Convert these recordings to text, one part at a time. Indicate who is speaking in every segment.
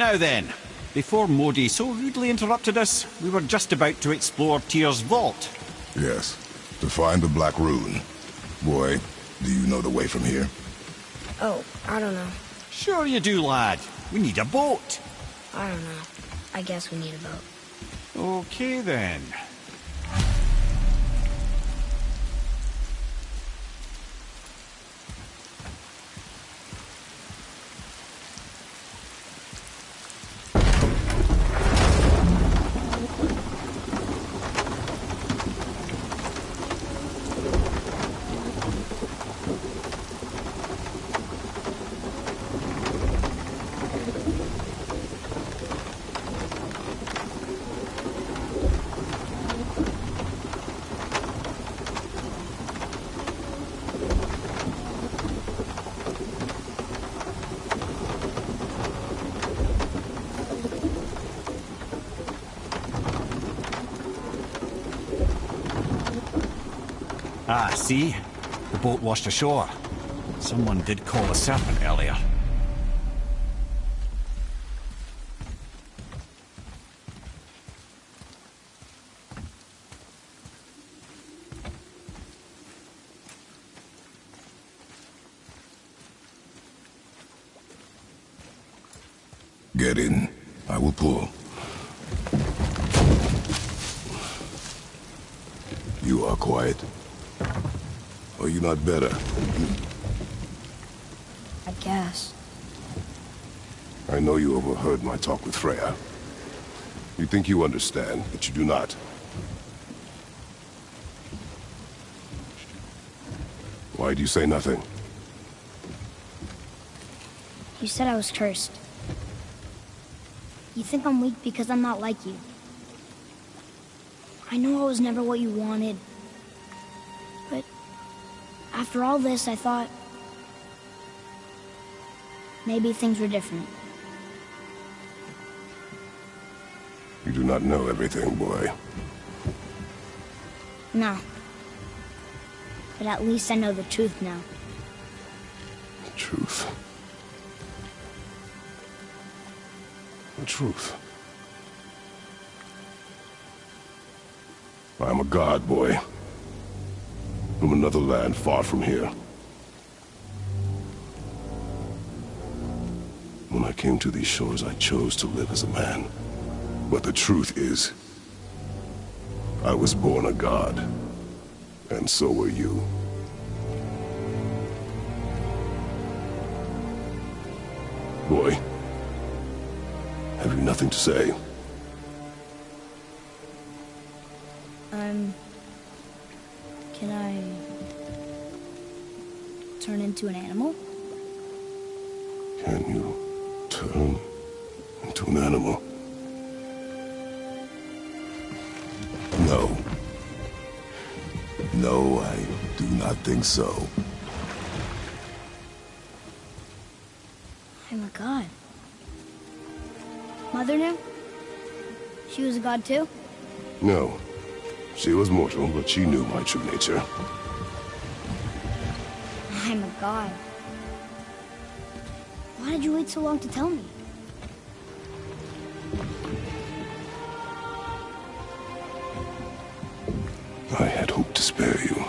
Speaker 1: Now then, before Modi so rudely interrupted us, we were just about to explore Tyr's vault.
Speaker 2: Yes, to find the Black Rune. Boy, do you know the way from here?
Speaker 3: Oh, I don't know.
Speaker 1: Sure you do, lad. We need a boat.
Speaker 3: I don't know. I guess we need a boat.
Speaker 1: Okay then. Ah, see? The boat washed ashore. Someone did call a serpent earlier.
Speaker 2: Get in. I will pull. You are quiet. Are you not better?
Speaker 3: I guess.
Speaker 2: I know you overheard my talk with Freya. You think you understand, but you do not. Why do you say nothing?
Speaker 3: You said I was cursed. You think I'm weak because I'm not like you. I know I was never what you wanted. But after all this, I thought maybe things were different.
Speaker 2: You do not know everything, boy.
Speaker 3: No. But at least I know the truth now.
Speaker 2: The truth. The truth. I am a god, boy. From another land far from here. When I came to these shores, I chose to live as a man. But the truth is, I was born a god. And so were you. Boy, have you nothing to say?
Speaker 3: Can I turn into an animal?
Speaker 2: Can you turn into an animal? No. No, I do not think so.
Speaker 3: I'm a god. Mother knew? She was a god too?
Speaker 2: No. She was mortal, but she knew my true nature.
Speaker 3: I'm a god. Why did you wait so long to tell me?
Speaker 2: I had hoped to spare you.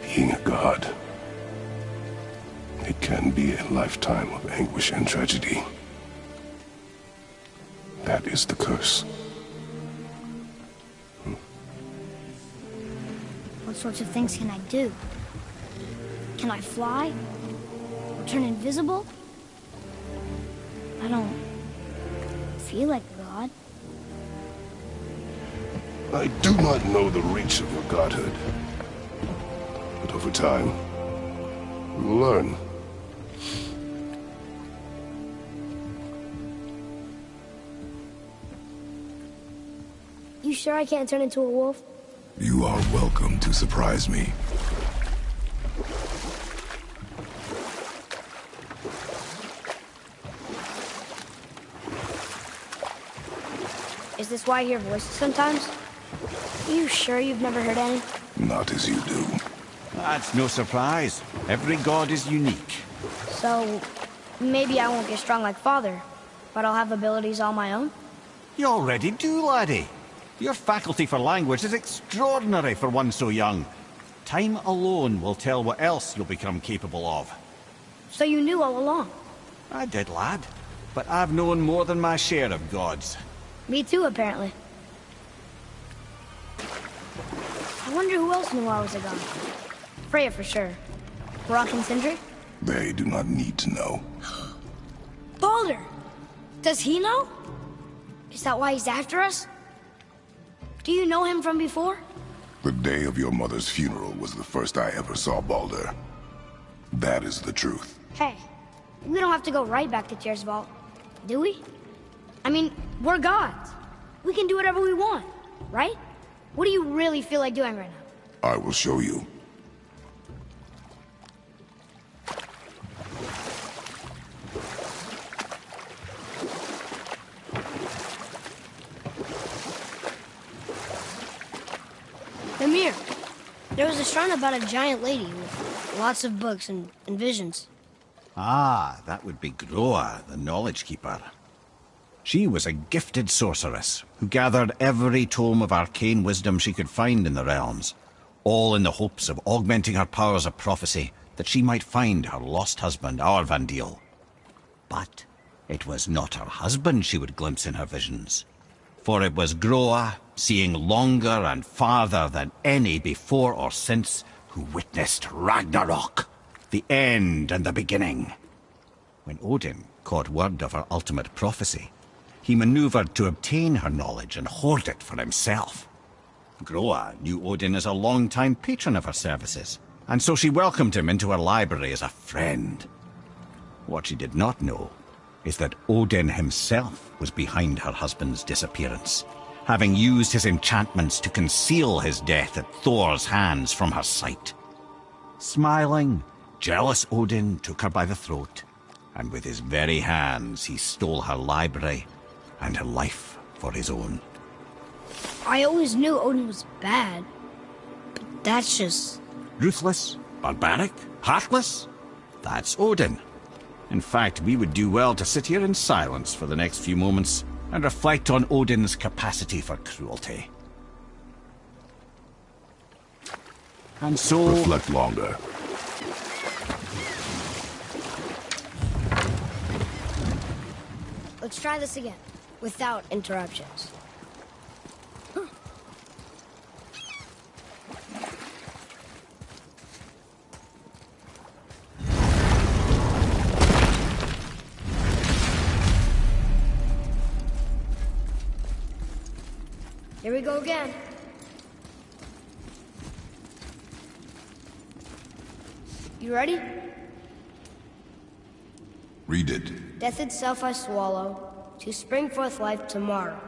Speaker 2: Being a god, it can be a lifetime of anguish and tragedy. That is the curse.
Speaker 3: What sorts of things can I do? Can I fly? Or turn invisible? I don't feel like a god.
Speaker 2: I do not know the reach of your godhood. But over time, we will learn.
Speaker 3: You sure I can't turn into a wolf?
Speaker 2: You are welcome to surprise me.
Speaker 3: Is this why I hear voices sometimes? Are you sure you've never heard any?
Speaker 2: Not as you do.
Speaker 1: That's no surprise. Every god is unique.
Speaker 3: So, maybe I won't get strong like Father, but I'll have abilities all my own?
Speaker 1: You already do, laddie. Your faculty for language is extraordinary for one so young. Time alone will tell what else you'll become capable of.
Speaker 3: So you knew all along?
Speaker 1: I did, lad. But I've known more than my share of gods.
Speaker 3: Me too, apparently. I wonder who else knew I was a god. Freya for sure. Brock and Sindri?
Speaker 2: They do not need to know.
Speaker 3: Baldur! Does he know? Is that why he's after us? Do you know him from before?
Speaker 2: The day of your mother's funeral was the first I ever saw Baldur. That is the truth.
Speaker 3: Hey, we don't have to go right back to Tyr's vault, do we? I mean, we're gods. We can do whatever we want, right? What do you really feel like doing right now?
Speaker 2: I will show you.
Speaker 3: Mimir, there was a shrine about a giant lady with lots of books and visions.
Speaker 1: Ah, that would be Groa, the Knowledge Keeper. She was a gifted sorceress who gathered every tome of arcane wisdom she could find in the realms, all in the hopes of augmenting her powers of prophecy that she might find her lost husband, Aurvandil. But it was not her husband she would glimpse in her visions, for it was Groa, seeing longer and farther than any before or since, who witnessed Ragnarok, the end and the beginning. When Odin caught word of her ultimate prophecy, he maneuvered to obtain her knowledge and hoard it for himself. Groa knew Odin as a long-time patron of her services, and so she welcomed him into her library as a friend. What she did not know is that Odin himself was behind her husband's disappearance, having used his enchantments to conceal his death at Thor's hands from her sight. Smiling, jealous Odin took her by the throat, and with his very hands he stole her library and her life for his own.
Speaker 3: I always knew Odin was bad, but that's just...
Speaker 1: Ruthless, barbaric, heartless? That's Odin. In fact, we would do well to sit here in silence for the next few moments and reflect on Odin's capacity for cruelty. And so...
Speaker 2: Reflect longer.
Speaker 3: Let's try this again, without interruptions. Here we go again. You ready?
Speaker 2: Read it.
Speaker 3: Death itself I swallow, to spring forth life tomorrow.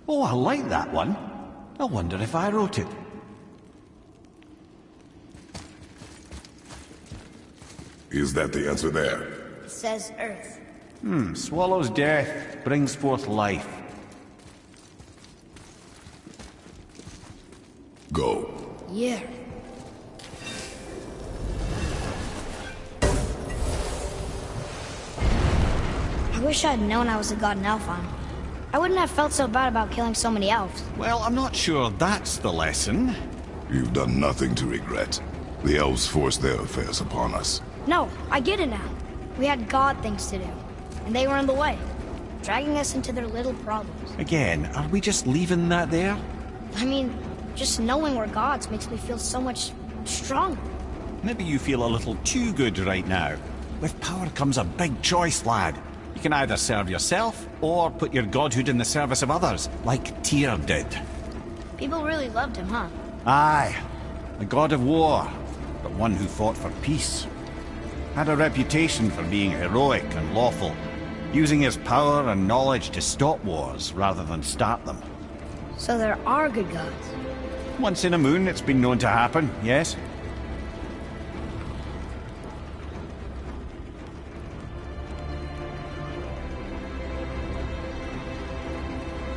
Speaker 1: Oh, I like that one. I wonder if I wrote it.
Speaker 2: Is that the answer there?
Speaker 3: It says Earth.
Speaker 1: Swallows death, brings forth life.
Speaker 2: Go.
Speaker 3: Yeah. I wish I'd known I was a god in Alfheim. I wouldn't have felt so bad about killing so many elves.
Speaker 1: Well, I'm not sure that's the lesson.
Speaker 2: You've done nothing to regret. The elves forced their affairs upon us.
Speaker 3: No, I get it now. We had god things to do, and they were in the way, dragging us into their little problems.
Speaker 1: Again, are we just leaving that there?
Speaker 3: I mean, just knowing we're gods makes me feel so much stronger.
Speaker 1: Maybe you feel a little too good right now. With power comes a big choice, lad. You can either serve yourself, or put your godhood in the service of others, like Tyr did.
Speaker 3: People really loved him, huh?
Speaker 1: Aye, a god of war, but one who fought for peace. Had a reputation for being heroic and lawful, using his power and knowledge to stop wars rather than start them.
Speaker 3: So there are good gods.
Speaker 1: Once in a moon, it's been known to happen, yes?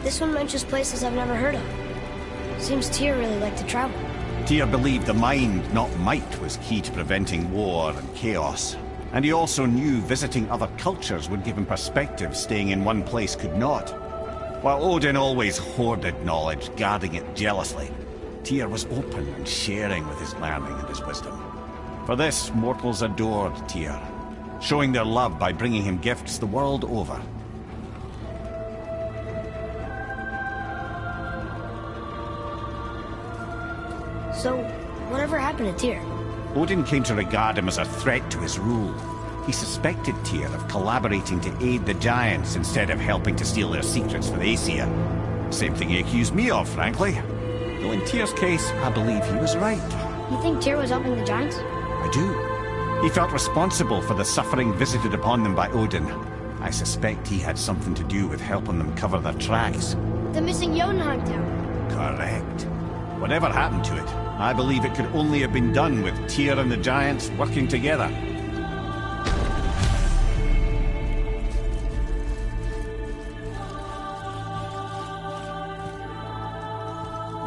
Speaker 3: This one mentions places I've never heard of. Seems Tyr really liked to travel.
Speaker 1: Tyr believed the mind, not might, was key to preventing war and chaos. And he also knew visiting other cultures would give him perspective staying in one place could not. While Odin always hoarded knowledge, guarding it jealously, Tyr was open and sharing with his learning and his wisdom. For this, mortals adored Tyr, showing their love by bringing him gifts the world over.
Speaker 3: So, whatever happened to Tyr?
Speaker 1: Odin came to regard him as a threat to his rule. He suspected Tyr of collaborating to aid the giants instead of helping to steal their secrets for the Aesir. Same thing he accused me of, frankly. Though in Tyr's case, I believe he was right.
Speaker 3: You think Tyr was helping the giants?
Speaker 1: I do. He felt responsible for the suffering visited upon them by Odin. I suspect he had something to do with helping them cover their tracks.
Speaker 3: The missing Jotunheim tower.
Speaker 1: Correct. Whatever happened to it, I believe it could only have been done with Tyr and the giants working together.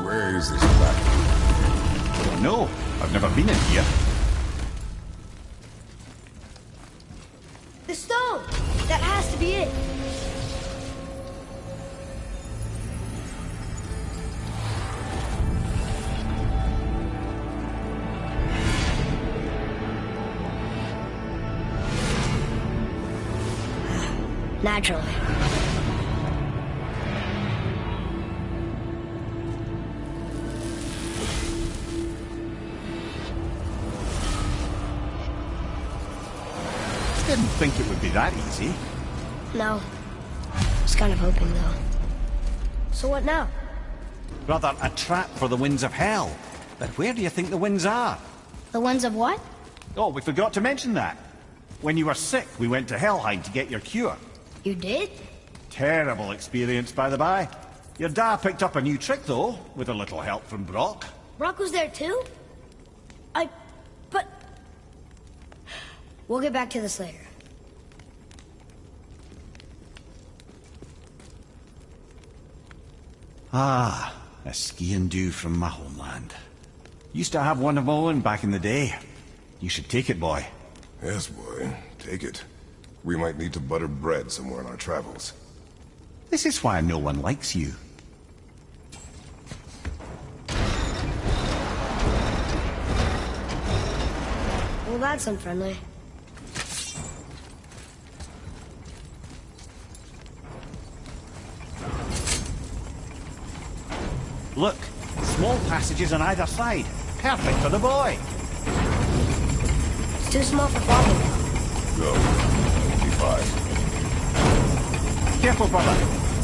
Speaker 2: Where is this platform?
Speaker 1: No, I've never been in here.
Speaker 3: The stone! That has to be it! Naturally.
Speaker 1: Didn't think it would be that easy.
Speaker 3: No. Was kind of hoping, though. So what now?
Speaker 1: Rather, a trap for the winds of hell. But where do you think the winds are?
Speaker 3: The ones of what?
Speaker 1: Oh, we forgot to mention that. When you were sick, we went to Helheim to get your cure.
Speaker 3: You did?
Speaker 1: Terrible experience, by the by. Your dad picked up a new trick, though, with a little help from Brock.
Speaker 3: Brock was there too? But... We'll get back to this later.
Speaker 1: Ah, a ski and do from my homeland. Used to have one of my own back in the day. You should take it, boy.
Speaker 2: Yes, boy. Take it. We might need to butter bread somewhere in our travels.
Speaker 1: This is why no one likes you.
Speaker 3: Well, that's unfriendly.
Speaker 1: Look, small passages on either side. Perfect for the boy.
Speaker 3: It's too small for falling.
Speaker 2: Go. Be fine.
Speaker 1: Careful, brother.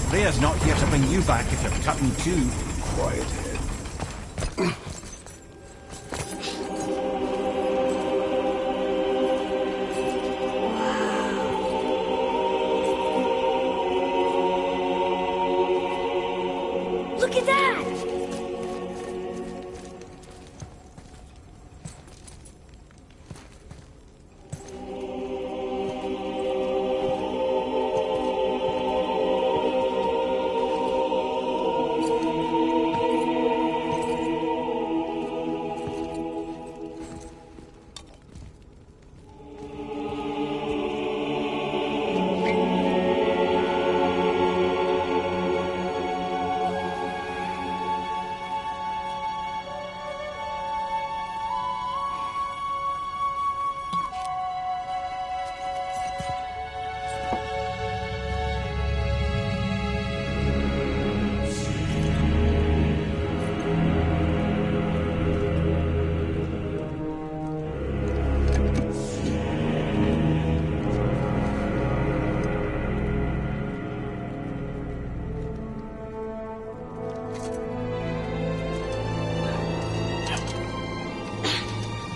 Speaker 1: Rhea's not here to bring you back if you're cutting too.
Speaker 2: Quiet head.
Speaker 3: Look at that!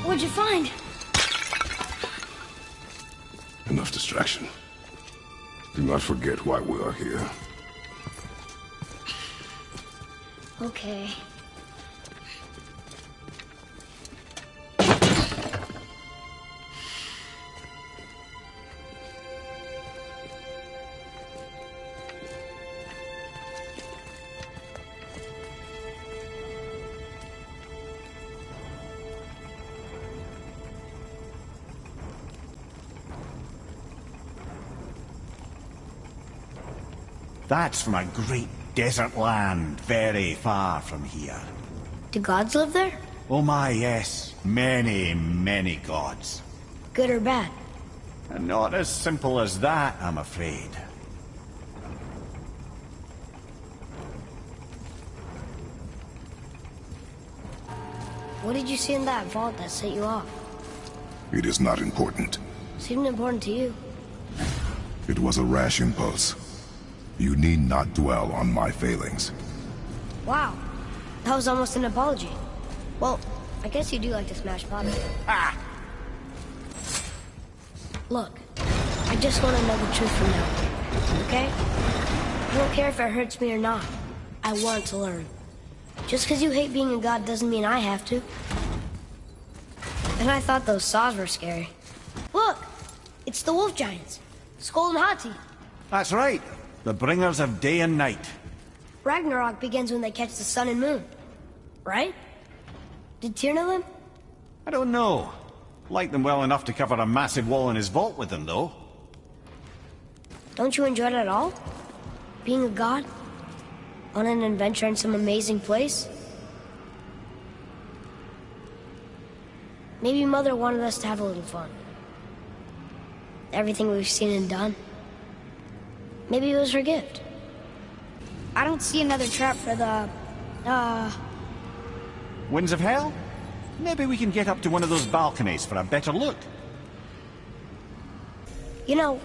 Speaker 3: What'd you find?
Speaker 2: Enough distraction. Do not forget why we are here.
Speaker 3: Okay.
Speaker 1: That's from a great desert land very far from here.
Speaker 3: Do gods live there?
Speaker 1: Oh my, yes. Many, many gods.
Speaker 3: Good or bad?
Speaker 1: And not as simple as that, I'm afraid.
Speaker 3: What did you see in that vault that set you off?
Speaker 2: It is not important.
Speaker 3: Seemed important to you.
Speaker 2: It was a rash impulse. You need not dwell on my failings.
Speaker 3: Wow. That was almost an apology. Well, I guess you do like to smash pottery.
Speaker 1: Ah!
Speaker 3: Look, I just want to know the truth from now. Okay? I don't care if it hurts me or not. I want to learn. Just because you hate being a god doesn't mean I have to. And I thought those saws were scary. Look! It's the wolf giants. Skull and Hati.
Speaker 1: That's right. The bringers of day and night.
Speaker 3: Ragnarok begins when they catch the sun and moon. Right? Did Tyr know them?
Speaker 1: I don't know. Like them well enough to cover a massive wall in his vault with them, though.
Speaker 3: Don't you enjoy it at all? Being a god? On an adventure in some amazing place? Maybe Mother wanted us to have a little fun. Everything we've seen and done. Maybe it was her gift. I don't see another trap for the...
Speaker 1: Winds of Hell? Maybe we can get up to one of those balconies for a better look.
Speaker 3: You know,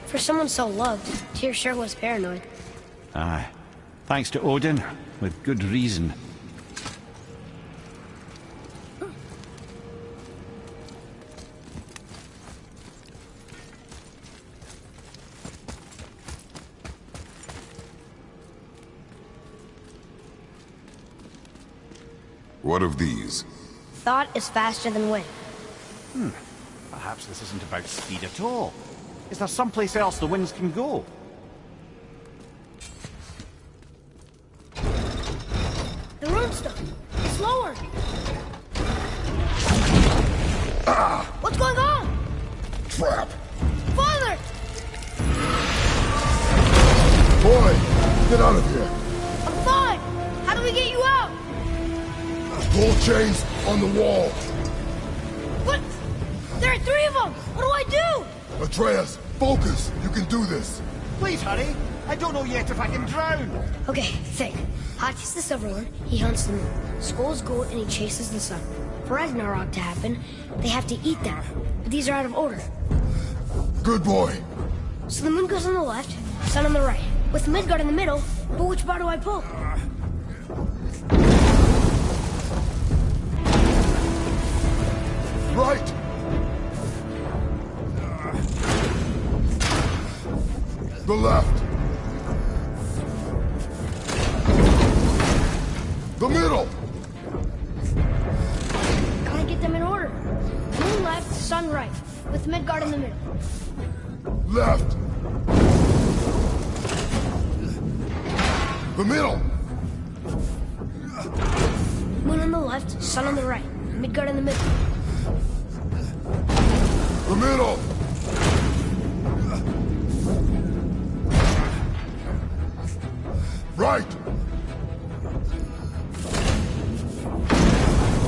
Speaker 3: for someone so loved, Tyr sure was paranoid.
Speaker 1: Aye. Thanks to Odin, with good reason.
Speaker 2: What of these?
Speaker 3: Thought is faster than wind.
Speaker 1: Perhaps this isn't about speed at all. Is there someplace else the winds can go?
Speaker 3: The runestone! It's lowered! What's going on?
Speaker 2: Trap!
Speaker 3: Father!
Speaker 2: Boy, get out of here!
Speaker 3: I'm fine! How do we get you out?
Speaker 2: Pull chains on the wall!
Speaker 3: What? There are 3 of them! What do I do?
Speaker 2: Atreus, focus! You can do this!
Speaker 1: Please hurry! I don't know yet if I can drown!
Speaker 3: Okay, think. Hati's the silver one, he hunts the moon. Skull's gold and he chases the sun. For Ragnarok to happen, they have to eat that. But these are out of order.
Speaker 2: Good boy!
Speaker 3: So the moon goes on the left, sun on the right. With Midgard in the middle, but which bar do I pull?
Speaker 2: Right! The left! The middle!
Speaker 3: Gotta get them in order. Moon left, sun right. With Midgard in the middle.
Speaker 2: Left! The middle!
Speaker 3: Moon on the left, sun on the right. Midgard in the middle.
Speaker 2: The middle! Right!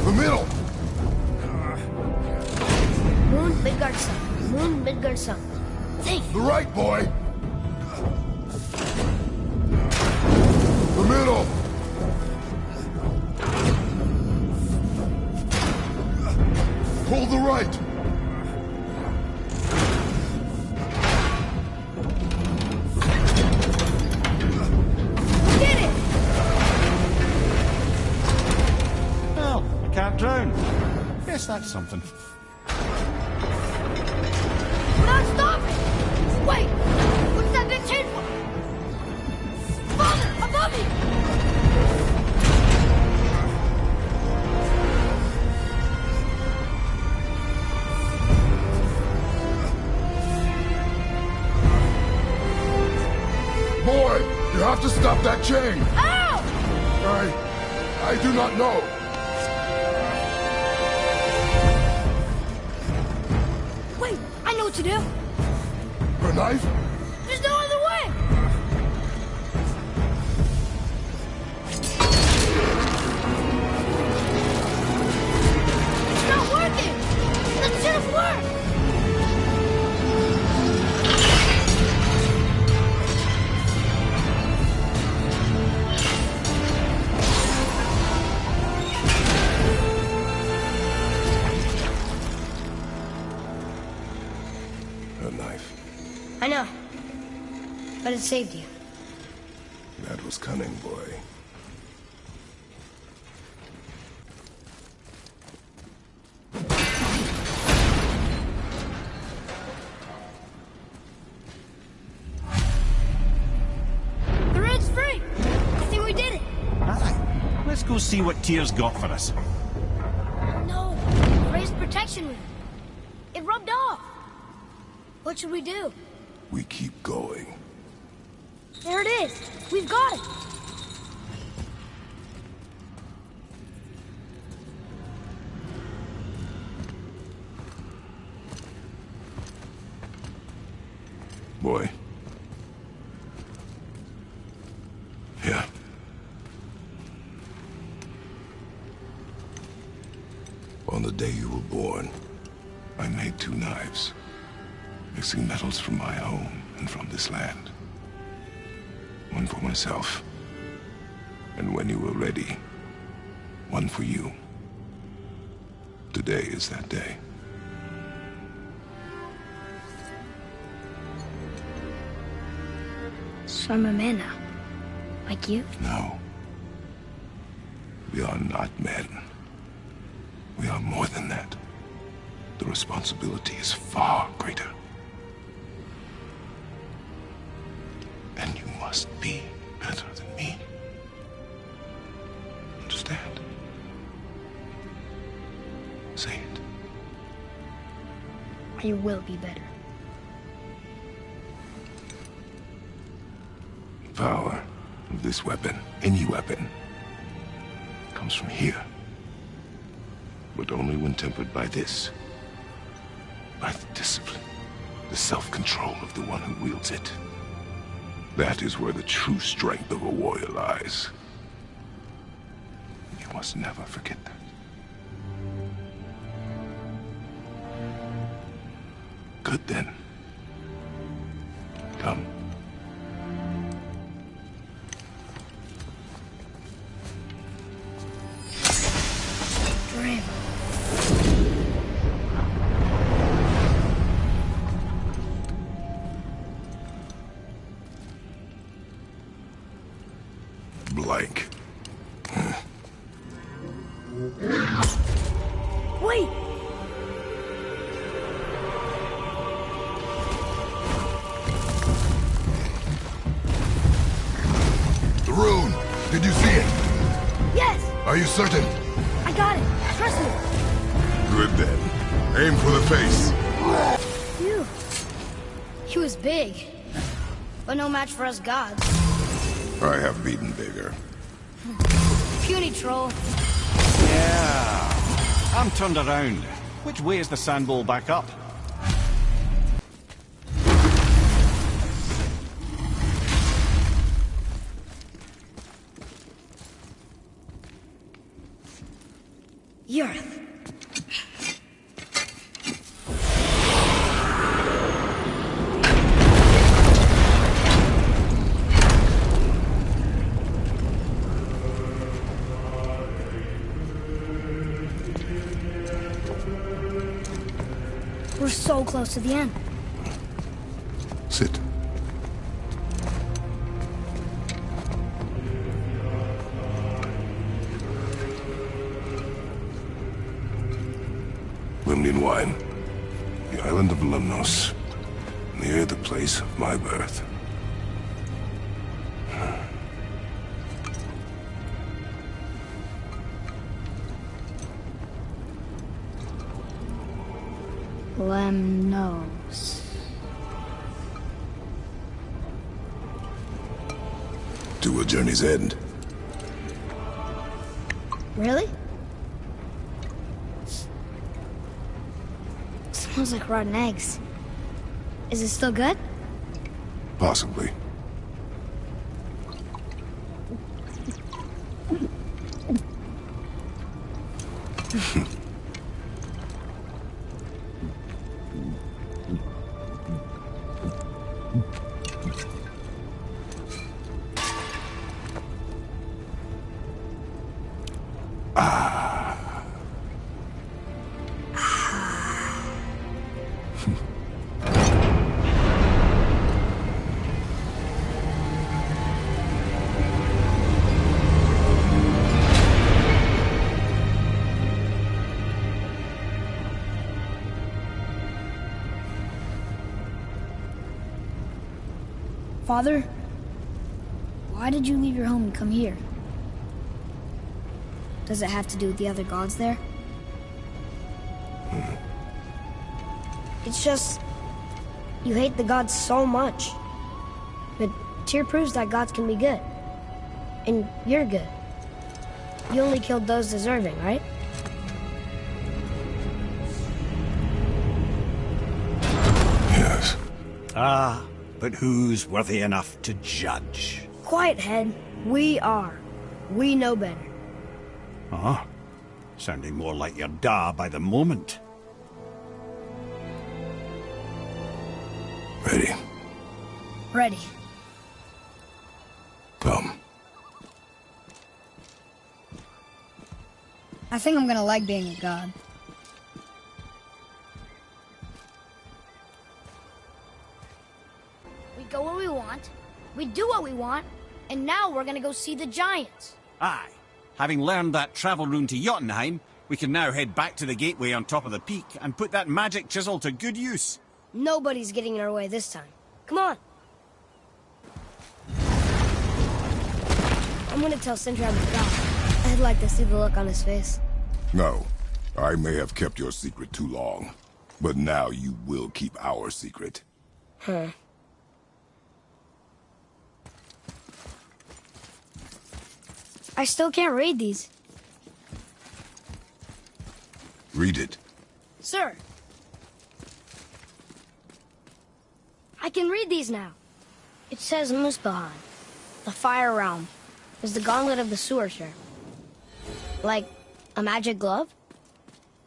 Speaker 2: The middle!
Speaker 3: Moon, Midgard, sun. Moon, Midgard, sun. Think.
Speaker 2: The right, boy! The middle! Pull the right!
Speaker 3: Did it!
Speaker 1: Well, can't drown. Guess that's something.
Speaker 3: We're not stopping! Wait! What's that big chain for? Father! Above you!
Speaker 2: Boy, you have to stop that chain!
Speaker 3: Ow!
Speaker 2: I do not know.
Speaker 3: Wait, I know what to do.
Speaker 2: A knife?
Speaker 3: There's no other way! but it saved you.
Speaker 2: That was cunning, boy.
Speaker 3: The red's free! I think we did it!
Speaker 1: Aye. Let's go see what Tyr's got for us.
Speaker 3: No! Raised protection ring. It rubbed off. What should we do?
Speaker 2: We keep going.
Speaker 3: There it is! We've got it!
Speaker 2: Boy. Yeah. On the day you were born, I made 2 knives, mixing metals from my home and from this land. One for myself, and when you were ready, one for you. Today is that day.
Speaker 3: So I'm a man now. Like you?
Speaker 2: No. We are not men. We are more than that. The responsibility is far greater. And you must be better than me. Understand? Say it.
Speaker 3: I will be better.
Speaker 2: The power of this weapon, any weapon, comes from here. But only when tempered by this. By the discipline, the self-control of the one who wields it. That is where the true strength of a warrior lies. You must never forget that. Good then. Come.
Speaker 3: Dream.
Speaker 2: Blank.
Speaker 3: Wait!
Speaker 2: The rune! Did you see it?
Speaker 3: Yes!
Speaker 2: Are you certain?
Speaker 3: I got it! Trust me!
Speaker 2: Good then. Aim for the face.
Speaker 3: Phew. He was big. But no match for us gods.
Speaker 2: I have beaten bigger.
Speaker 3: Puny troll.
Speaker 1: Yeah. I'm turned around. Which way is the sandbowl back up?
Speaker 3: Yurth. We're so close to the end.
Speaker 2: Sit. Limnian wine. The island of Lemnos. Near the place of my birth.
Speaker 3: Lemnos.
Speaker 2: To a journey's end.
Speaker 3: Really? Smells like rotten eggs. Is it still good?
Speaker 2: Possibly.
Speaker 4: Father, why did you leave your home and come here? Does it have to do with the other gods there?
Speaker 3: It's just... you hate the gods so much. But Tyr proves that gods can be good. And you're good. You only killed those deserving, right?
Speaker 2: Yes.
Speaker 1: Ah, but who's worthy enough to judge?
Speaker 3: Quiet, head. We are. We know better.
Speaker 1: Huh? Sounding more like your da by the moment.
Speaker 2: Ready?
Speaker 4: Ready.
Speaker 2: Come.
Speaker 4: I think I'm gonna like being a god.
Speaker 3: We go where we want, we do what we want, and now we're gonna go see the giants.
Speaker 1: Aye. Having learned that travel rune to Jotunheim, we can now head back to the gateway on top of the peak and put that magic chisel to good use.
Speaker 3: Nobody's getting in our way this time. Come on. I'm gonna tell Sindri I'm a god. I'd like to see the look on his face.
Speaker 2: No. I may have kept your secret too long. But now you will keep our secret.
Speaker 3: Huh. I still can't read these.
Speaker 2: Read it.
Speaker 3: Sir. I can read these now. It says Muspelheim, the Fire Realm, is the gauntlet of the sewer share. Like a magic glove?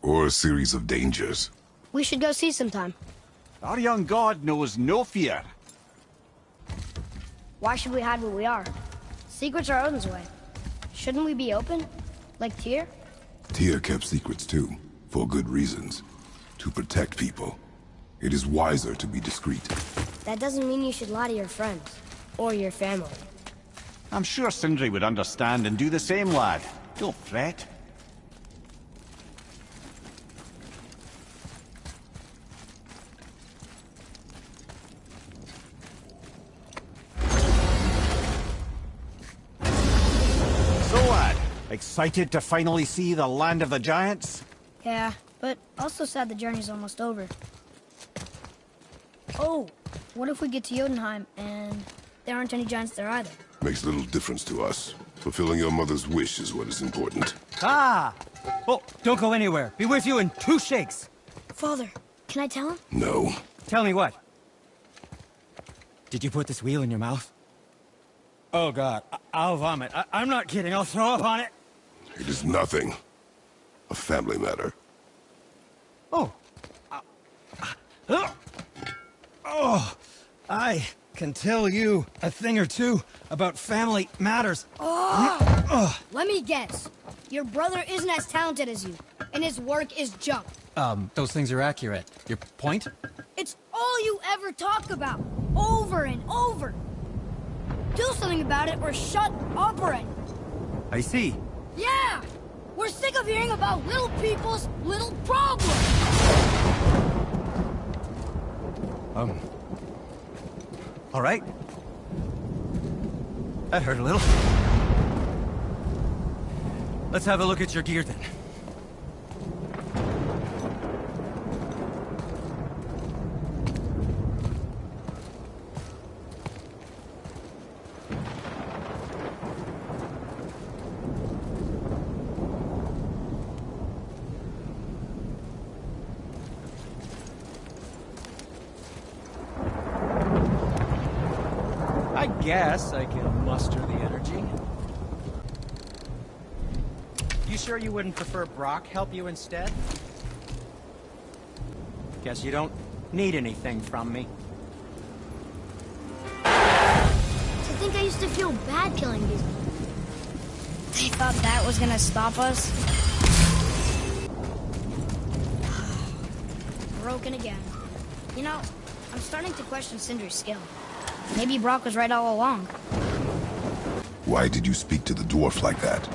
Speaker 2: Or a series of dangers.
Speaker 3: We should go see sometime.
Speaker 1: Our young god knows no fear.
Speaker 3: Why should we hide what we are? Secrets are Odin's way. Shouldn't we be open? Like Tyr?
Speaker 2: Tyr kept secrets too, for good reasons. To protect people. It is wiser to be discreet.
Speaker 3: That doesn't mean you should lie to your friends. Or your family.
Speaker 1: I'm sure Sindri would understand and do the same, lad. Don't fret. So, lad, excited to finally see the land of the giants?
Speaker 4: Yeah, but also sad the journey's almost over. Oh, what if we get to Jotunheim and there aren't any giants there either?
Speaker 2: Makes little difference to us. Fulfilling your mother's wish is what is important.
Speaker 5: Ah! Oh, don't go anywhere. Be with you in 2 shakes.
Speaker 3: Father, can I tell him?
Speaker 2: No.
Speaker 5: Tell me what? Did you put this wheel in your mouth? Oh, God. I'll vomit. I'm not kidding. I'll throw up on it.
Speaker 2: It is nothing. A family matter.
Speaker 5: Oh. Oh, I can tell you a thing or two about family matters.
Speaker 4: Let me guess. Your brother isn't as talented as you, and his work is junk.
Speaker 5: Those things are accurate. Your point?
Speaker 4: It's all you ever talk about, over and over. Do something about it or shut up already.
Speaker 5: I see.
Speaker 4: Yeah! We're sick of hearing about little people's little problems!
Speaker 5: All right. That hurt a little. Let's have a look at your gear then. I guess I can muster the energy. You sure you wouldn't prefer Brock help you instead? Guess you don't need anything from me.
Speaker 3: To think I used to feel bad killing these people. They thought that was gonna stop us? Broken again. You know, I'm starting to question Sindri's skill. Maybe Brock was right all along.
Speaker 2: Why did you speak to the dwarf like that?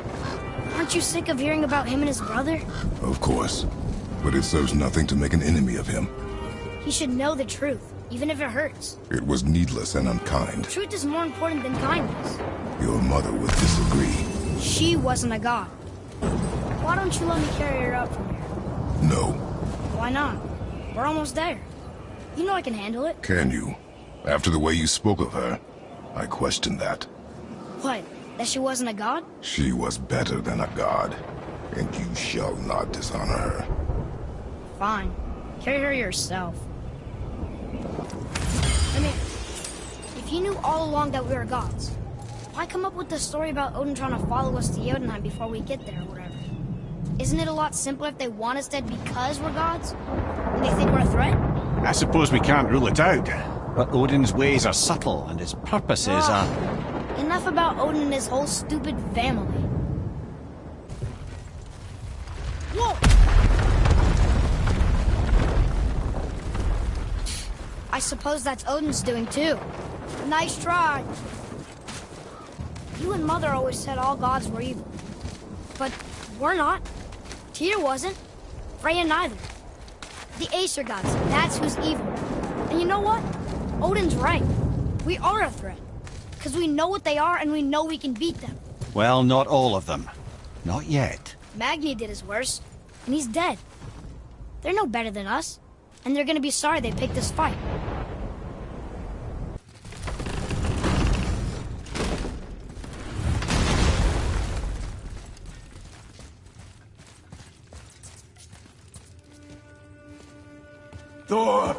Speaker 3: Aren't you sick of hearing about him and his brother?
Speaker 2: Of course. But it serves nothing to make an enemy of him.
Speaker 3: He should know the truth.
Speaker 4: even if it hurts.
Speaker 2: It was needless and unkind.
Speaker 4: Truth is more important than kindness.
Speaker 2: Your mother would disagree.
Speaker 4: She wasn't a god. Why don't you let me carry her up from here?
Speaker 2: No.
Speaker 4: Why not? We're almost there. You know I can handle it.
Speaker 2: Can you? After the way you spoke of her, I question that.
Speaker 4: What? That she wasn't a god?
Speaker 2: She was better than a god, and you shall not dishonor her.
Speaker 4: Fine. Carry her yourself. I mean, if you knew all along that we were gods, why come up with the story about Odin trying to follow us to Jotunheim before we get there or whatever? Isn't it a lot simpler if they want us dead because we're gods? And they think we're a threat?
Speaker 1: I suppose we can't rule it out. But Odin's ways are subtle, and his purposes are...
Speaker 4: Enough about Odin and his whole stupid family. Whoa! I suppose that's Odin's doing too. Nice try. You and Mother always said all gods were evil. But we're not. Tyr wasn't. Freya neither. The Aesir gods, that's who's evil. And you know what? Odin's right. We are a threat. Because we know what they are and we know we can beat them.
Speaker 1: Well, not all of them. Not yet.
Speaker 4: Magni did his worst, and he's dead. They're no better than us, and they're gonna be sorry they picked this fight.
Speaker 6: Thor,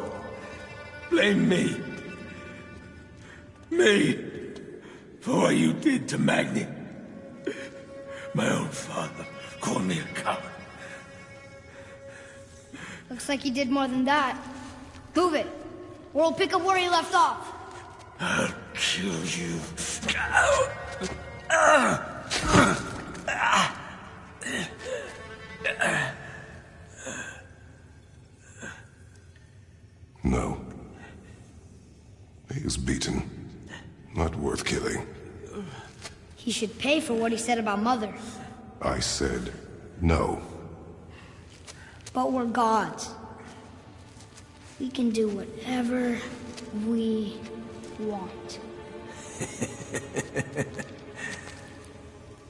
Speaker 6: blame me. Me, for what you did to Magni. My own father called me a coward.
Speaker 4: Looks like he did more than that. Move it, or we'll pick up where he left off.
Speaker 6: I'll kill you.
Speaker 2: No. He is beaten. Not worth killing.
Speaker 4: He should pay for what he said about Mother.
Speaker 2: I said no.
Speaker 4: But we're gods. We can do whatever we want.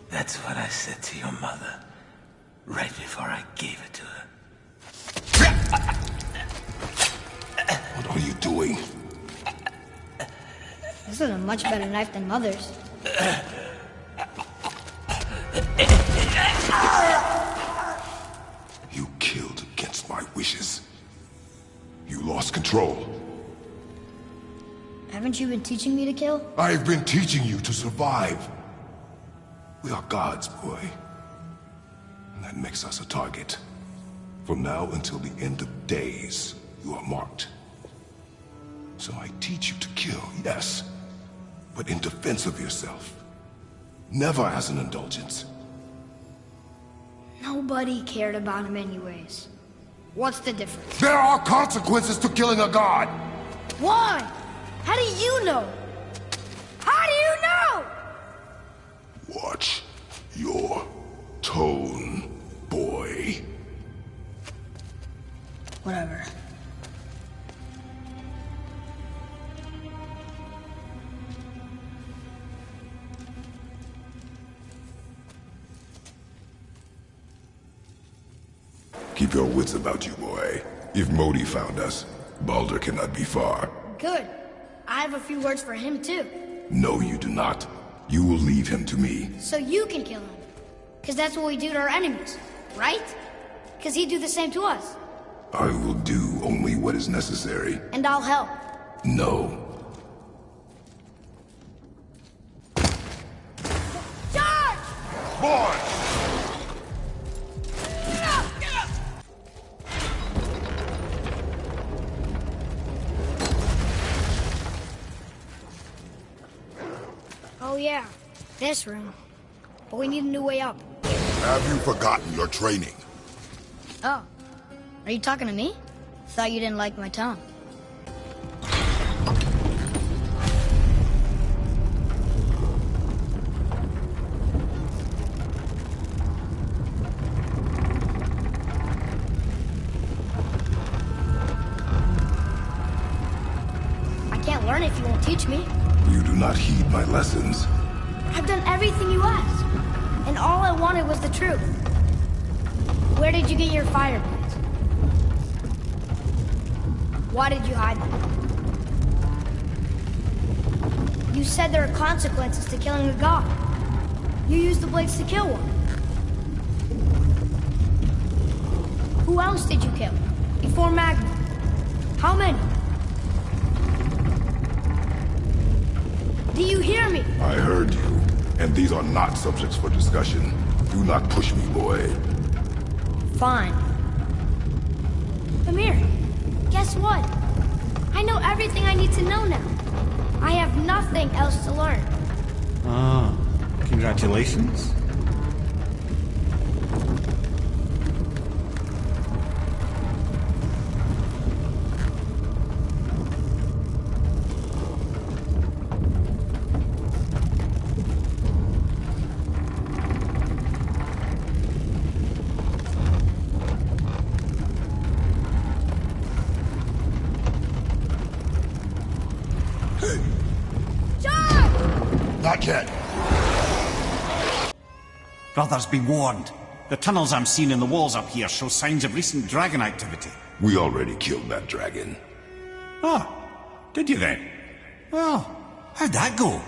Speaker 6: That's what I said to your mother, right before I gave it to her.
Speaker 2: What are you doing?
Speaker 4: This is a much better knife than Mother's.
Speaker 2: You killed against my wishes. You lost control.
Speaker 4: Haven't you been teaching me to kill?
Speaker 2: I've been teaching you to survive. We are gods, boy. And that makes us a target. From now until the end of days, you are marked. So I teach you to kill, yes, but in defense of yourself. Never as an indulgence.
Speaker 4: Nobody cared about him anyways. What's the difference?
Speaker 2: There are consequences to killing a god!
Speaker 4: Why? How do you know? How do you know?
Speaker 2: Watch your tone, boy.
Speaker 4: Whatever.
Speaker 2: Keep your wits about you, boy. If Modi found us, Baldur cannot be far.
Speaker 4: Good. I have a few words for him too.
Speaker 2: No, you do not. You will leave him to me.
Speaker 4: So you can kill him. Because that's what we do to our enemies, right? Because he'd do the same to us.
Speaker 2: I will do only what is necessary.
Speaker 4: And I'll help.
Speaker 2: No.
Speaker 4: Charge!
Speaker 2: Boy!
Speaker 4: Oh yeah, this room. But we need a new way up.
Speaker 2: Have you forgotten your training?
Speaker 4: Oh. Are you talking to me? Thought you didn't like my tongue. learn if you won't teach me.
Speaker 2: You do not heed my lessons.
Speaker 4: I've done everything you asked, and all I wanted was the truth. Where did you get your fireblades? Why did you hide them? You said there are consequences to killing a god. You used the blades to kill one. Who else did you kill? Before Magma? How many? Do you hear me?
Speaker 2: I heard you, and these are not subjects for discussion. Do not push me, boy.
Speaker 4: Fine. Amir, guess what? I know everything I need to know now. I have nothing else to learn.
Speaker 5: Ah, congratulations.
Speaker 2: Not yet.
Speaker 1: Brothers, be warned. The tunnels I'm seeing in the walls up here show signs of recent dragon activity.
Speaker 2: We already killed that dragon.
Speaker 1: Oh, did you then? Well, how'd that go?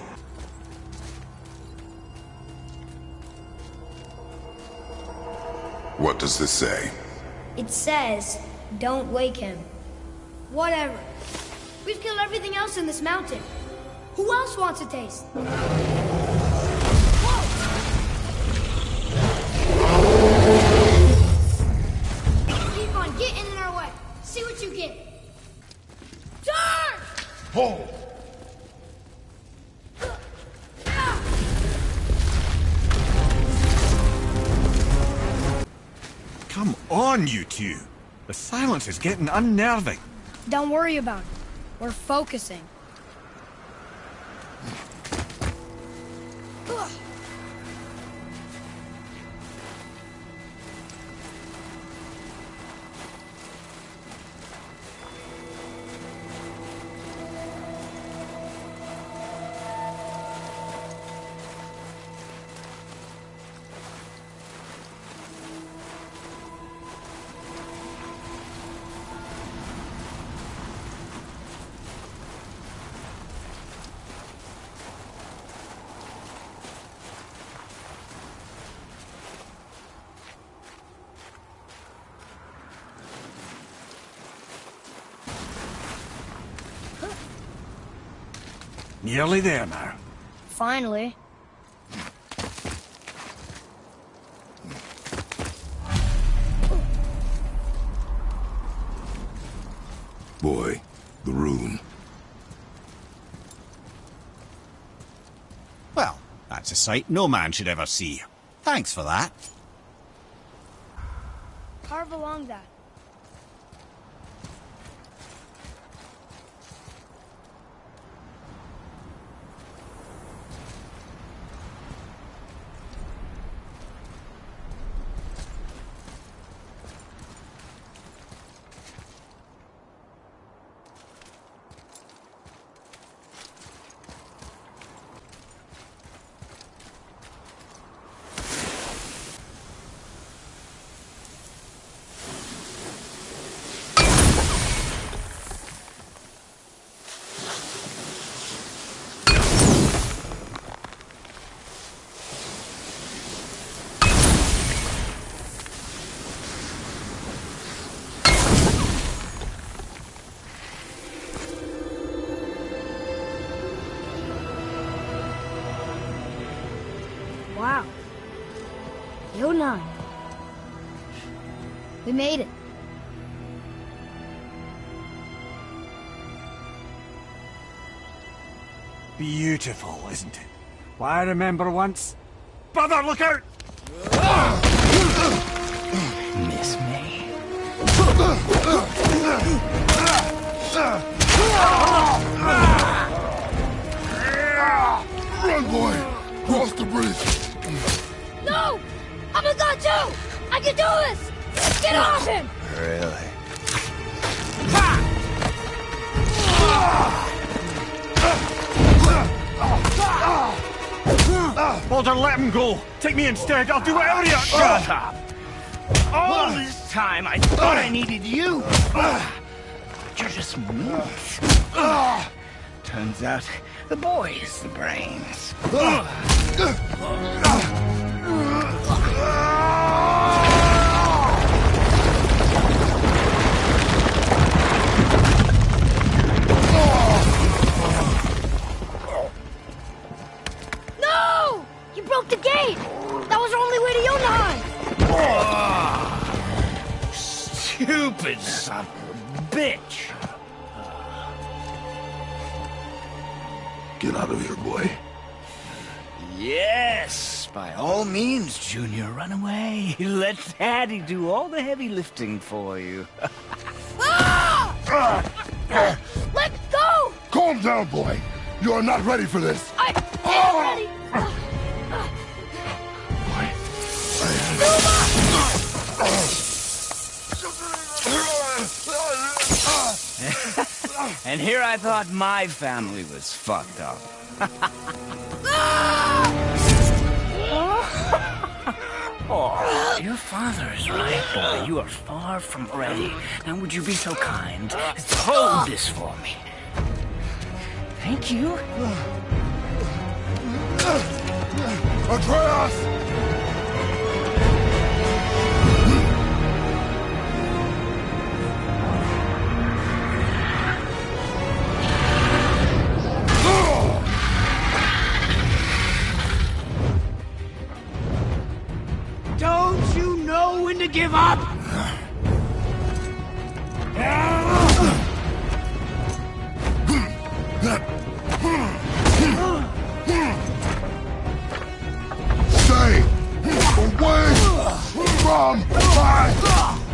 Speaker 2: What does this say?
Speaker 4: It says, don't wake him. Whatever. We've killed everything else in this mountain. Who else wants a taste? Whoa! Keep on getting in our way. See what you get. Turn!
Speaker 2: Hold!
Speaker 1: Come on, you two. The silence is getting unnerving.
Speaker 4: Don't worry about it. We're focusing.
Speaker 1: Nearly there now.
Speaker 4: Finally.
Speaker 2: Boy, the rune.
Speaker 1: Well, that's a sight no man should ever see. Thanks for that.
Speaker 4: Carve along that. Wow. Yo 9. We made it.
Speaker 5: Beautiful, isn't it? Why, I remember once... Brother, look out! Miss me?
Speaker 2: Run, boy! Cross the bridge!
Speaker 4: No! I'm a god too! I can do this! Get off him!
Speaker 2: Really?
Speaker 5: Walter, let him go. Take me instead. I'll do whatever you...
Speaker 6: Shut up! All this time, I thought I needed you. But you're just meat. Turns out the boy is the brains.
Speaker 4: No! You broke the gate! That was our only way to Jotunheim!
Speaker 6: Stupid son of a bitch!
Speaker 2: Get out of here, boy.
Speaker 6: Yes, by all means, Junior, run away. Let Daddy do all the heavy lifting for you.
Speaker 4: Let go!
Speaker 2: Calm down, boy. You are not ready for this.
Speaker 4: I am ready!
Speaker 6: And here I thought my family was fucked up. Oh, your father's right, boy. You are far from ready. Now, would you be so kind as to hold this for me? Thank you.
Speaker 2: Atreus!
Speaker 6: Don't you know when to give up?
Speaker 2: Stay away from my son!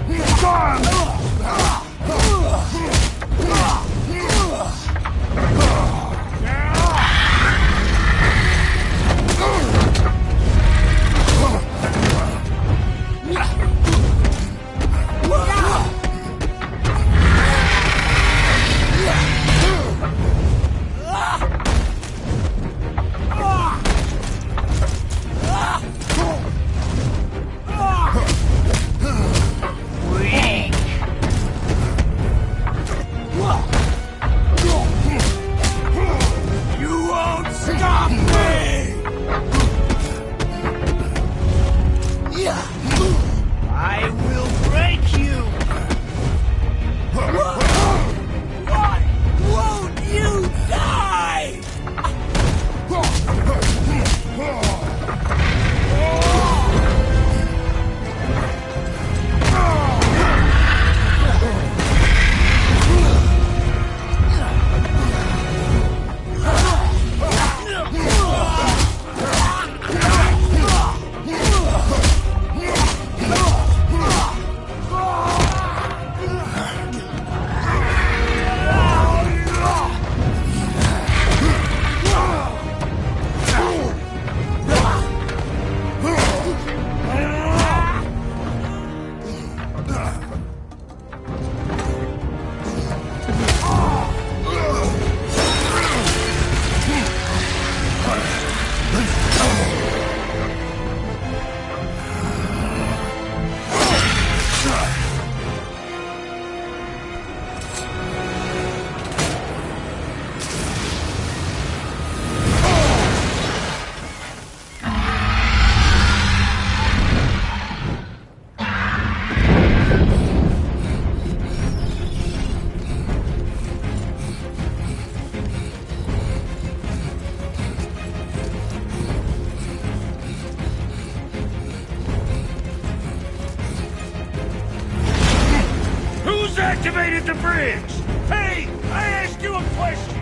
Speaker 6: Activated the bridge! Hey, I asked you a question!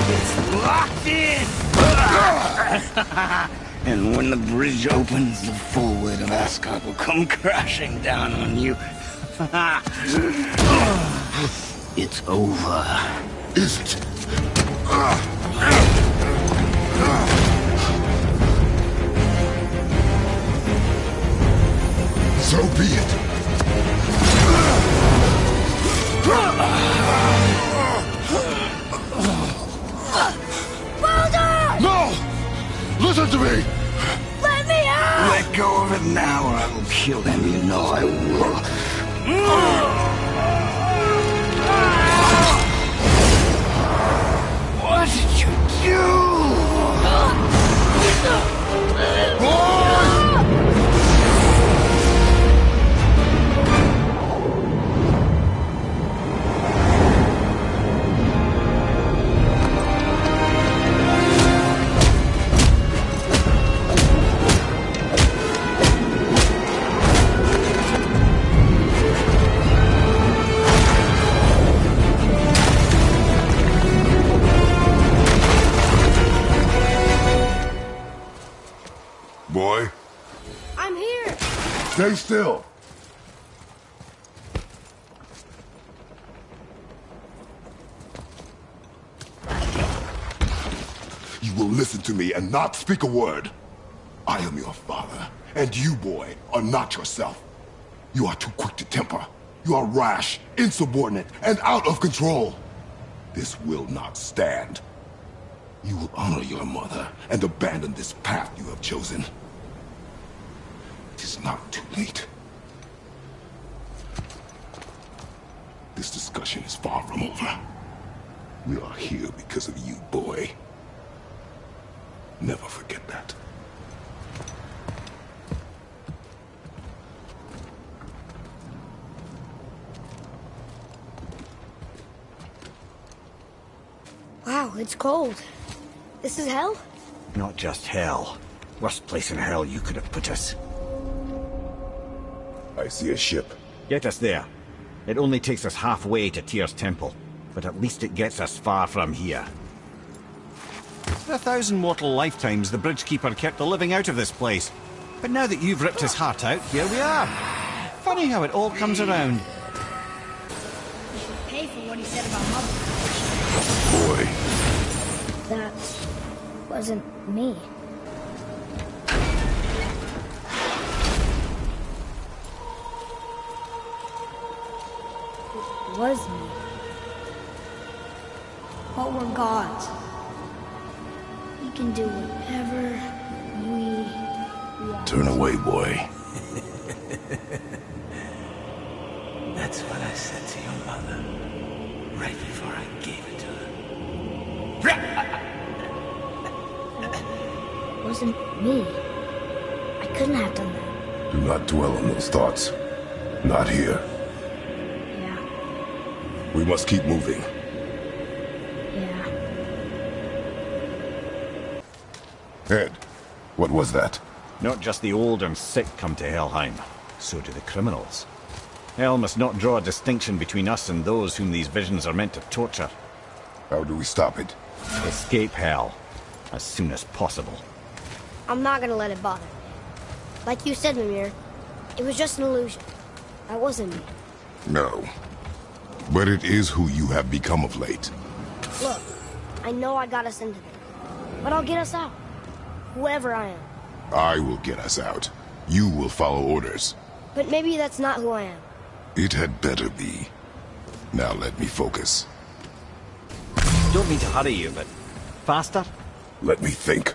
Speaker 6: It's locked in! And when the bridge opens, the full weight of Ascot will come crashing down on you. It's over.
Speaker 2: Is it? So be it. Listen to me!
Speaker 3: Let me out!
Speaker 6: Let go of it now or I will kill him. You know I will. What did you do?
Speaker 2: Boy,
Speaker 4: I'm here.
Speaker 2: stay still. You will listen to me and not speak a word. I am your father, and you, boy, are not yourself. You are too quick to temper. You are rash, insubordinate, and out of control. This will not stand. You will honor your mother and abandon this path you have chosen. It is not too late. This discussion is far from over. We are here because of you, boy. Never forget that.
Speaker 4: Wow, it's cold. This is hell?
Speaker 1: Not just hell. Worst place in hell you could have put us.
Speaker 2: I see a ship.
Speaker 1: Get us there. It only takes us halfway to Tyr's temple, but at least it gets us far from here. For 1,000 mortal lifetimes, the Bridgekeeper kept the living out of this place. But now that you've ripped his heart out, here we are. Funny how it all comes around.
Speaker 4: You should pay for what he said about Mother.
Speaker 2: Boy,
Speaker 4: That wasn't me. It was me. But we're gods. We can do whatever we want.
Speaker 2: turn away, boy.
Speaker 6: That's what I said to your mother right before I gave it to her.
Speaker 4: It wasn't me. I couldn't have done that.
Speaker 2: Do not dwell on those thoughts. Not here.
Speaker 4: Yeah,
Speaker 2: We must keep moving.
Speaker 4: yeah.
Speaker 2: Ed, what was that?
Speaker 1: Not just the old and sick come to Helheim, so do the criminals. Hell must not draw a distinction between us and those whom these visions are meant to torture.
Speaker 2: How do we stop it?
Speaker 1: Escape hell as soon as possible.
Speaker 4: I'm not gonna let it bother me. Like you said, Mimir, it was just an illusion. That wasn't me.
Speaker 2: No. But it is who you have become of late.
Speaker 4: Look, I know I got us into there, but I'll get us out. Whoever I am.
Speaker 2: I will get us out. You will follow orders.
Speaker 4: But maybe that's not who I am.
Speaker 2: It had better be. Now let me focus.
Speaker 1: Don't mean to hurry you, but faster?
Speaker 2: Let me think.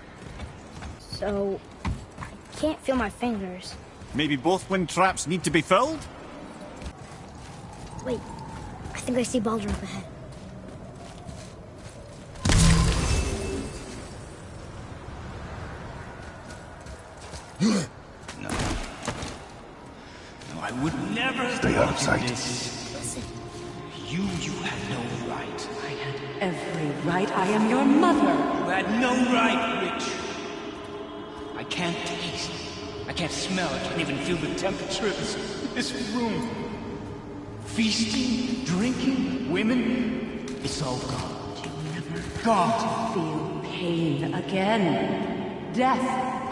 Speaker 4: So, I can't feel my fingers.
Speaker 1: Maybe both wind traps need to be filled?
Speaker 4: Wait, I think I see Baldur up ahead.
Speaker 6: No, I would never
Speaker 2: Stay out of sight.
Speaker 6: do this.
Speaker 4: Listen,
Speaker 6: You had no right.
Speaker 7: I had every right. I am your mother.
Speaker 6: You had no right, Witch. I can't taste. I can't smell. I can't even feel the temperature of this room. Feasting, drinking, women. It's all gone.
Speaker 7: You never
Speaker 6: Gone.
Speaker 7: feel pain again. Death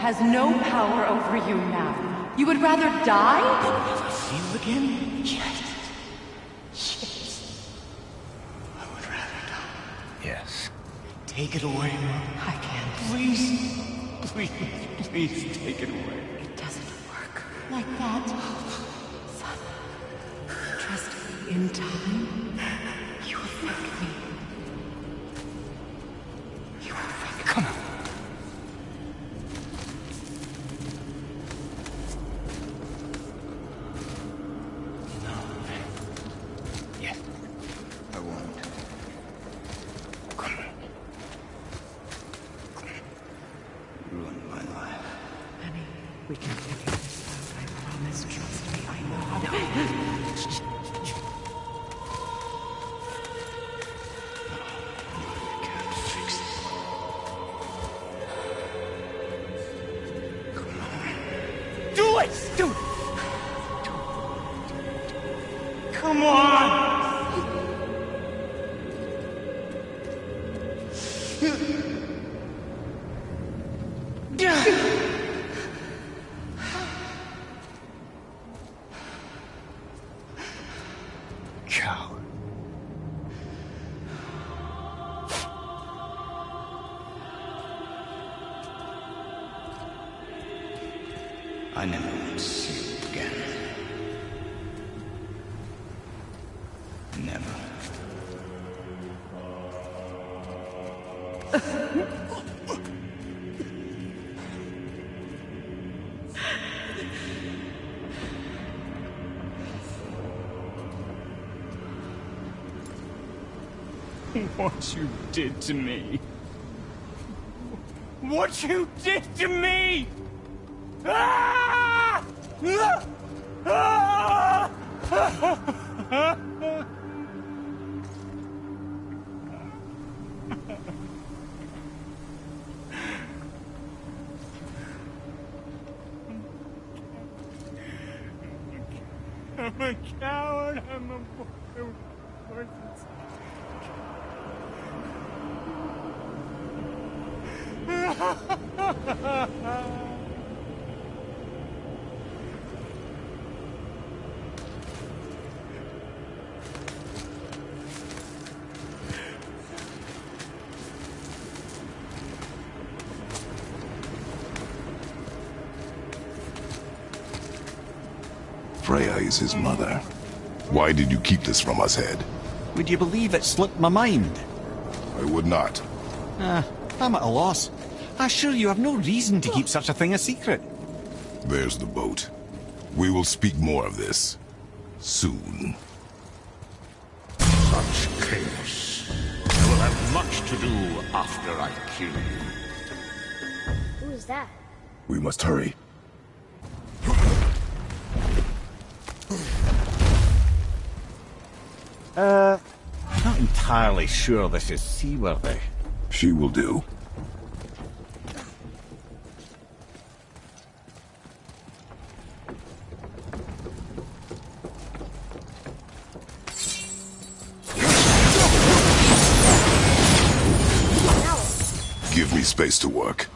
Speaker 7: has no power over you now. You would rather die?
Speaker 6: Never feel again? Yes. I would rather die. Yes. Take it away, Mom.
Speaker 7: I can't.
Speaker 6: Please. Please take it away.
Speaker 7: It doesn't work like that. Son, trust me. In time, you will thank me. You will thank me.
Speaker 6: Come on.
Speaker 7: We can figure this out. I promise. Trust me. I know how to.
Speaker 6: Can't fix it. Come on. Do it! Do it! Come on! Coward. I never want to see you again. Never. What you did to me. What you did to me! Ah! Ah! I'm a coward. I'm a boy.
Speaker 2: Freya is his mother. Why did you keep this from us, Head?
Speaker 1: Would you believe it slipped my mind?
Speaker 2: I would not.
Speaker 1: I'm at a loss. I assure you have no reason to keep such a thing a secret.
Speaker 2: There's the boat. We will speak more of this soon.
Speaker 8: Such chaos. I will have much to do after I kill you.
Speaker 4: Who is that?
Speaker 2: We must hurry.
Speaker 1: Not entirely sure this is seaworthy.
Speaker 2: She will do. Give me space to work.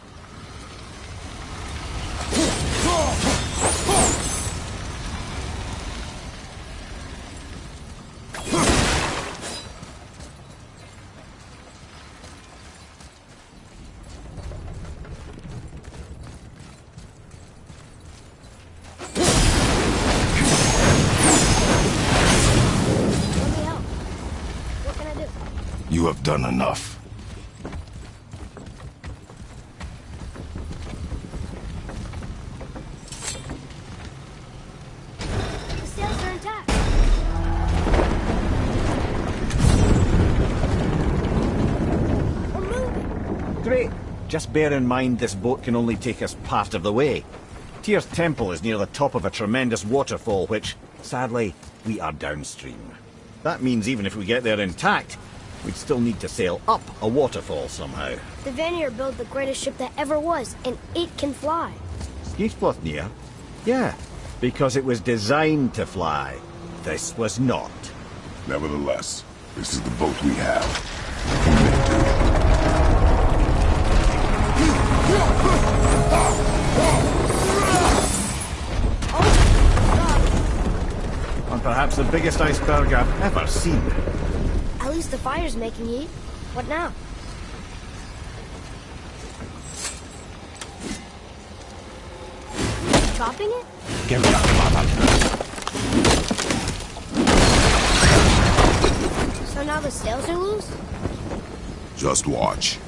Speaker 2: You have done enough.
Speaker 4: The sails are intact. We're moving.
Speaker 1: Great. Just bear in mind this boat can only take us part of the way. Tyr's temple is near the top of a tremendous waterfall, which, sadly, we are downstream. That means even if we get there intact, we'd still need to sail up a waterfall somehow.
Speaker 4: The Vanir built the greatest ship that ever was, and it can fly.
Speaker 1: Skiflotnir? Yeah, because it was designed to fly. This was not.
Speaker 2: Nevertheless, this is the boat we have.
Speaker 1: And perhaps the biggest iceberg I've ever seen.
Speaker 4: At least the fire's making heat. What now? Chopping it?
Speaker 1: Give me that button.
Speaker 4: So now the sails are loose?
Speaker 2: Just watch.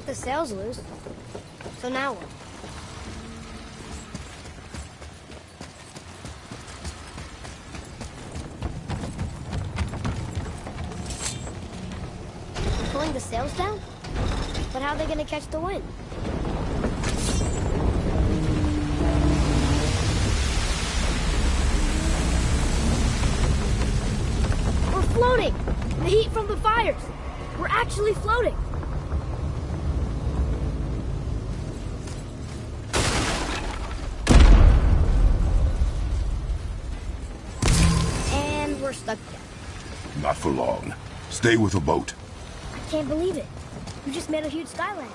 Speaker 4: got the sails loose. So now what? We're pulling the sails down? But how are they gonna catch the wind? We're floating! The heat from the fires! We're actually floating! And we're stuck again.
Speaker 2: Not for long. Stay with the boat.
Speaker 4: I can't believe it. You just made a huge sky lantern.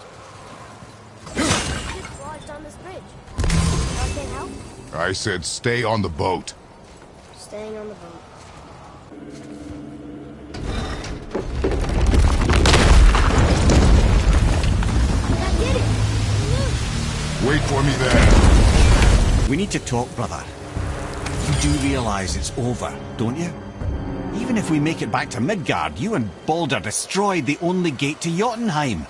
Speaker 4: Just lodged on this bridge. I can't help?
Speaker 2: I said stay on the boat.
Speaker 4: Staying on the boat. I did it!
Speaker 2: Wait for me there.
Speaker 1: We need to talk, brother. You do realize it's over, don't you? Even if we make it back to Midgard, you and Balder destroyed the only gate to Jotunheim.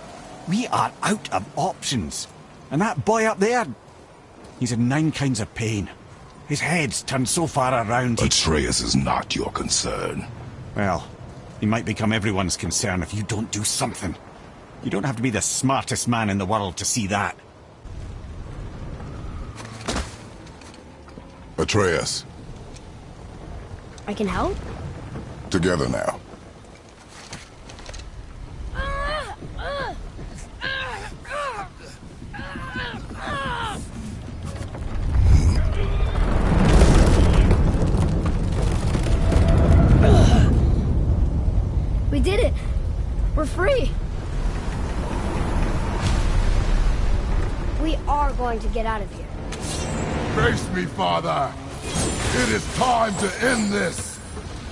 Speaker 1: We are out of options. And that boy up there, he's in 9 kinds of pain. His head's turned so far around he...
Speaker 2: Atreus is not your concern.
Speaker 1: Well, he might become everyone's concern if you don't do something. You don't have to be the smartest man in the world to see that.
Speaker 2: Atreus.
Speaker 4: I can help?
Speaker 2: Together now.
Speaker 4: We did it! We're free! We are going to get out of here.
Speaker 2: Face me, father. It is time to end this.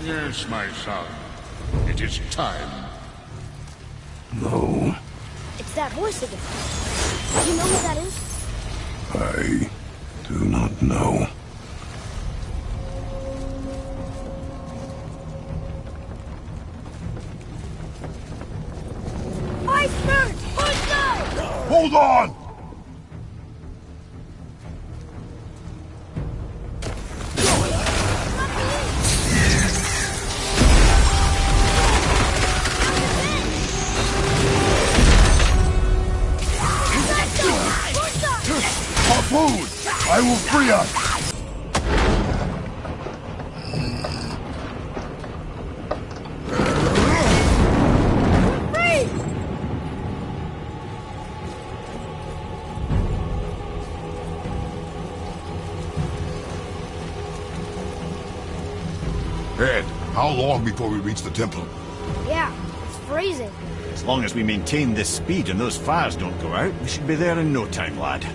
Speaker 8: Yes, my son. It is time.
Speaker 2: No,
Speaker 4: It's that voice again. Do you know who that is?
Speaker 2: I do not know.
Speaker 4: Iceberg! Push go!
Speaker 2: Hold on! Harpoon! I will free us!
Speaker 4: Free!
Speaker 2: Ed, how long before we reach the temple?
Speaker 4: Yeah, it's freezing.
Speaker 1: As long as we maintain this speed and those fires don't go out, we should be there in no time, lad.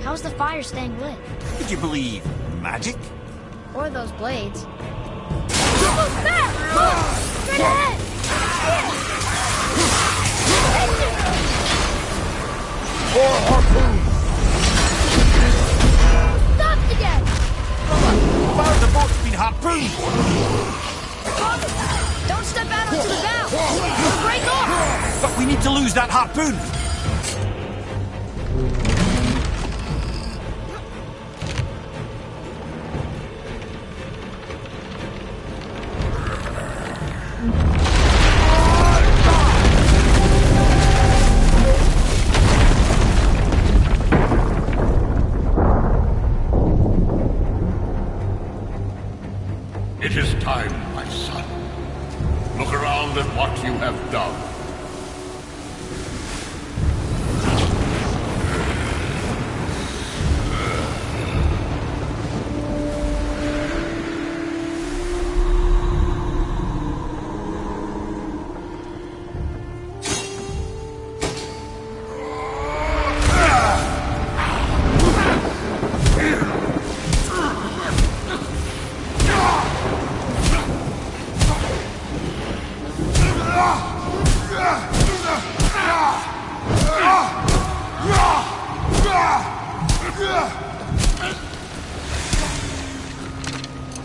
Speaker 4: How's the fire staying lit?
Speaker 1: Could you believe magic?
Speaker 4: Or those blades? Look back! Look! Straight ahead!
Speaker 2: More harpoons!
Speaker 4: Stopped again!
Speaker 1: Fire the boat's been harpooned!
Speaker 4: Don't step out onto the bow! You'll break off!
Speaker 1: But we need to lose that harpoon!
Speaker 8: It is time, my son. Look around at what you have done.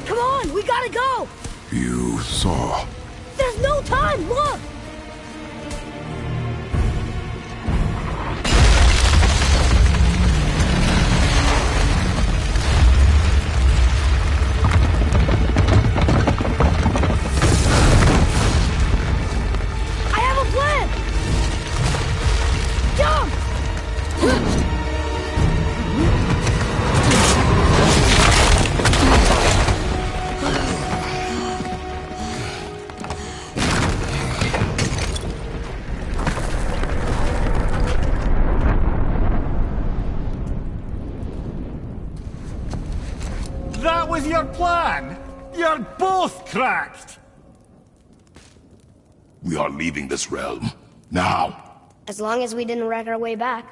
Speaker 4: Come on, we gotta go!
Speaker 2: You saw.
Speaker 4: There's no time, look! I have a plan! Jump!
Speaker 6: That was your plan? You're both cracked!
Speaker 2: We are leaving this realm. Now.
Speaker 3: As long as we didn't wreck our way back.